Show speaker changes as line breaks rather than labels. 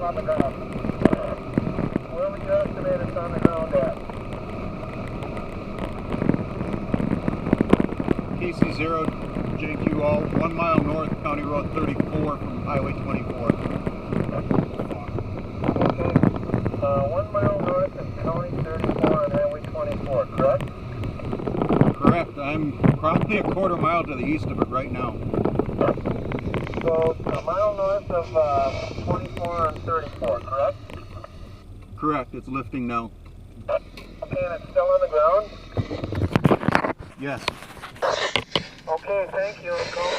on the ground. Where would you estimate it's on the ground at?
KC0 JQO, 1 mile north, County Road 34 from Highway 24.
Okay. 1 mile north of County 34 on Highway 24, correct?
Correct. I'm probably a quarter mile to the east of it right now.
So, a mile north of 24 on 34, correct?
Correct. It's lifting now.
Okay, and it's still on the ground?
Yes.
Okay, thank you. Call